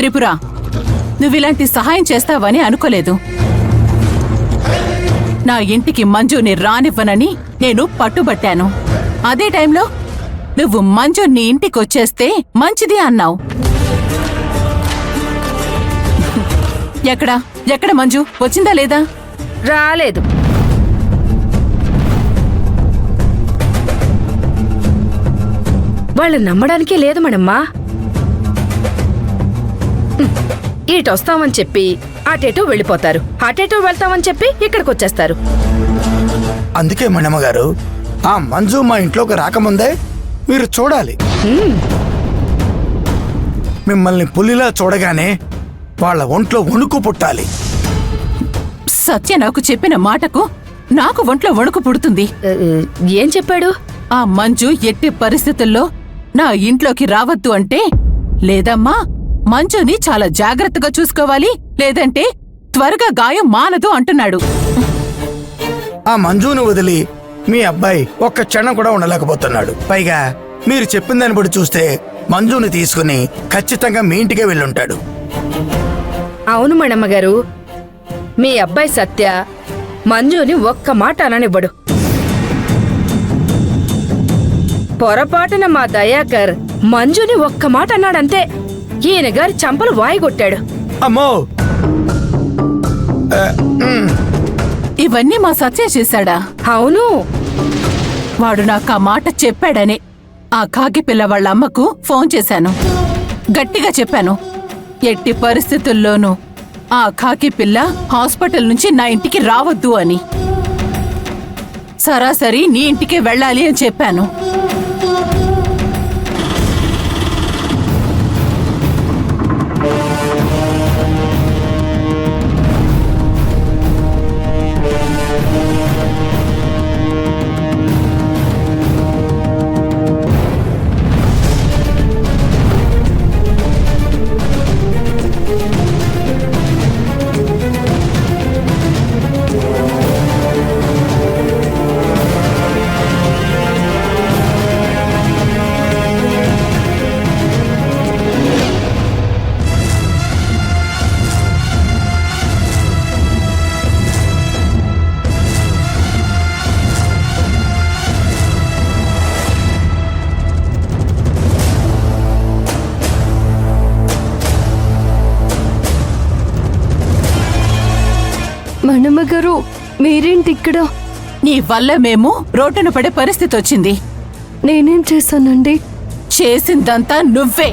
త్రిపుర, నువ్విలాంటి సహాయం చేస్తావని అనుకోలేదు. నా ఇంటికి మంజుని రానివ్వనని నేను పట్టుబట్టాను. అదే టైంలో నువ్వు మంజు నీ ఇంటికొచ్చేస్తే మంచిది అన్నావు. ఎక్కడ మంజు వచ్చిందా లేదా? రాలేదు. వాళ్ళు నమ్మడానికే లేదు మేడమ్మా. ఇటొస్తామని చెప్పి అటేటో వెళ్ళిపోతారు, అటేటో వెళ్తామని చెప్పి ఇక్కడికి వచ్చేస్తారు. అందుకే మణమ్మ గారు, ఆ మంజు మా ఇంట్లోకి రాకముందే మీరు చూడాలి. మిమ్మల్ని పులిలా చూడగానే వాళ్ళ ఒంట్లో వణుకు పుట్టాలి. సత్య నాకు చెప్పిన మాటకు నాకు ఒంట్లో వణుకు పుడుతుంది. ఏం చెప్పాడు? ఆ మంజు ఎట్టి పరిస్థితుల్లో నా ఇంట్లోకి రావద్దు అంటే, లేదమ్మా మంజుని చాలా జాగ్రత్తగా చూసుకోవాలి, లేదంటే త్వరగా గాయం మానదు అంటున్నాడు. ఆ మంజును వదిలి మీ అబ్బాయి ఒక్క క్షణం కూడా ఉండలేకపోతున్నాడు. పైగా మీరు చెప్పిన దాన్ని బట్టి చూస్తే మంజుని తీసుకుని ఖచ్చితంగా మీ ఇంటికే వెళ్ళుంటాడు. అవును మేడమ్మ గారు, మీ అబ్బాయి సత్య మంజుని ఒక్క మాట అననివ్వడు. పొరపాటున మా దయాకర్ మంజుని ఒక్క మాట అన్నాడంతే ఈయన గారి చంపలు వాయిగొట్టాడు. అమ్మో! ఇవన్నీ మా సత్య చేశాడా? అవును. వాడు నాకు ఆ మాట చెప్పాడని ఆ కాకి పిల్ల వాళ్ళ అమ్మకు ఫోన్ చేశాను. గట్టిగా చెప్పాను, ఎట్టి పరిస్థితుల్లోనూ ఆ కాకి పిల్ల హాస్పిటల్ నుంచి నా ఇంటికి రావద్దు అని. సరాసరి నీ ఇంటికే వెళ్ళాలి అని చెప్పాను. మణమ్మగారు, మీరేంటి ఇక్కడ? నీ వల్ల మేము రోడ్డున పడే పరిస్థితి వచ్చింది. నేనేం చేశానండి? చేసిందంతా నువ్వే.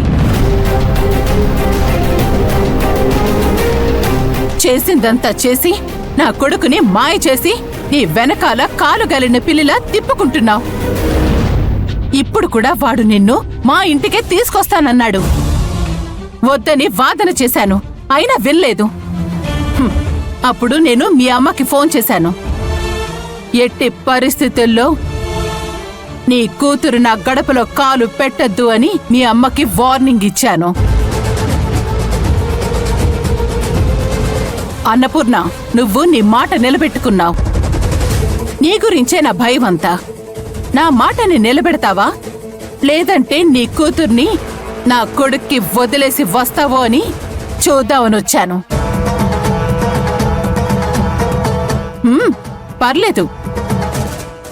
చేసిందంతా చేసి నా కొడుకుని మాయ చేసి నీ వెనకాల కాలు గలిన పిల్లిలా తిప్పుకుంటున్నావు. ఇప్పుడు కూడా వాడు నిన్ను మా ఇంటికే తీసుకొస్తానన్నాడు. వద్దని వాదన చేశాను, అయినా వినలేదు. అప్పుడు నేను మీ అమ్మకి ఫోన్ చేశాను. ఎట్టి పరిస్థితుల్లో నీ కూతురు నా గడపలో కాలు పెట్టద్దు అని మీ అమ్మకి వార్నింగ్ ఇచ్చాను. అన్నపూర్ణ, నువ్వు నీ మాట నిలబెట్టుకున్నావు. నీ గురించే నా భయం అంతా. నా మాటని నిలబెడతావా, లేదంటే నీ కూతుర్ని నా కొడుక్కి వదిలేసి వస్తావో అని చూద్దామనొచ్చాను. పర్లేదు,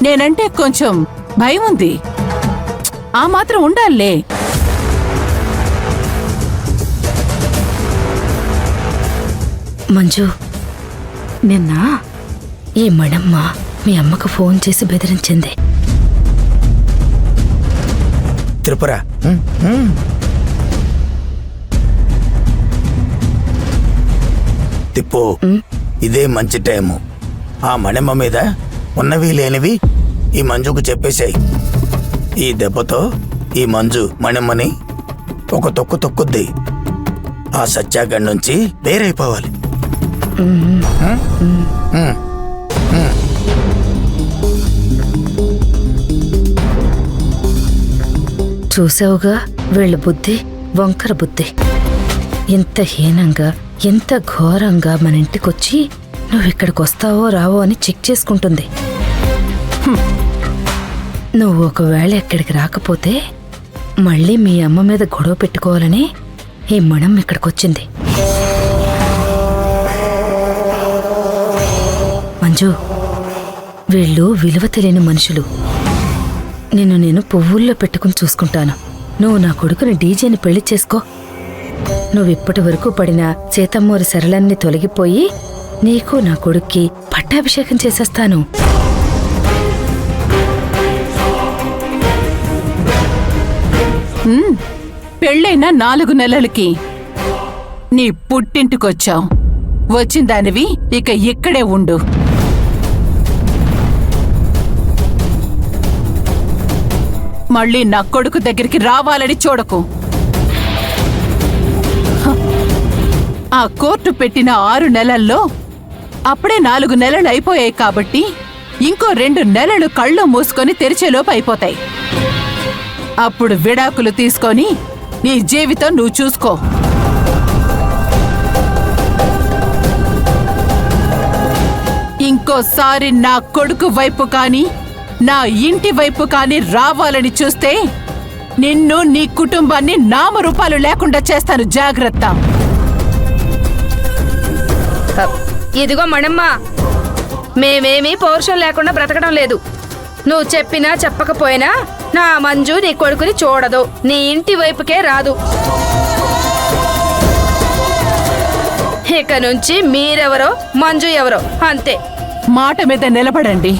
నేనంటే కొంచెం భయం ఉంది, ఆ మాత్రం ఉండాలే. మంజు, నిన్న ఈ మడమ్మ మీ అమ్మకు ఫోన్ చేసి బెదిరించింది. త్రిపుర, తిప్పు, ఇదే మంచి టైము. ఆ మణమ్మ మీద ఉన్నవి లేనివి ఈ మంజుకు చెప్పేశాయి. ఈ దెబ్బతో ఈ మంజు మణమ్మని ఒక తొక్కు తొక్కుద్ది. ఆ సత్యాగడ్ నుంచి వేరైపోవాలి. చూసావుగా వీళ్ళ బుద్ధి, వంకర బుద్ధి. ఇంత హీనంగా, ఎంత ఘోరంగా మన ఇంటికొచ్చి నువ్విక్కడికి వస్తావో రావో అని చెక్ చేసుకుంటుంది. నువ్వు ఒకవేళ ఇక్కడికి రాకపోతే మళ్ళీ మీ అమ్మ మీద గొడవ పెట్టుకోవాలని ఈ మణం ఇక్కడికొచ్చింది. మంజు, వీళ్ళు విలువ తెలియని మనుషులు. నిన్ను నేను పువ్వుల్లో పెట్టుకుని చూసుకుంటాను. నువ్వు నా కొడుకుని డీజేని పెళ్లి చేసుకో. నువ్విప్పటి వరకు పడిన సీతమ్మూరి సరళాన్ని తొలగిపోయి నీకు నా కొడుక్కి పట్టాభిషేకం చేసేస్తాను. పెళ్ళైన 4 నెలలకి నీ పుట్టింటికొచ్చావు. వచ్చిందానివి ఇక ఇక్కడే ఉండు. మళ్ళీ నా కొడుకు దగ్గరికి రావాలని చూడకు. ఆ కోర్టు పెట్టిన 6 నెలల్లో అప్పుడే 4 నెలలు అయిపోయాయి కాబట్టి ఇంకో 2 నెలలు కళ్ళు మూసుకొని తెరిచేలోపు అయిపోతాయి. అప్పుడు విడాకులు తీసుకొని నీ జీవితం నువ్వు చూసుకో. ఇంకోసారి నా కొడుకు వైపు కానీ నా ఇంటి వైపు కానీ రావాలని చూస్తే నిన్ను నీ కుటుంబాన్ని నామరూపాలు లేకుండా చేస్తాను. జాగ్రత్త. ఇదిగో మణమ్మ, మేమేమీ పౌరుషం లేకుండా బ్రతకడం లేదు. నువ్వు చెప్పినా చెప్పకపోయినా నా మంజు నీ కొడుకుని చూడదు, నీ ఇంటి వైపుకే రాదు. ఇక నుంచి మీరెవరో మంజు ఎవరో అంతే. మాట మీద నిలబడండి.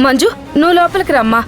మంజు, నువ్వు లోపలికి రమ్మా.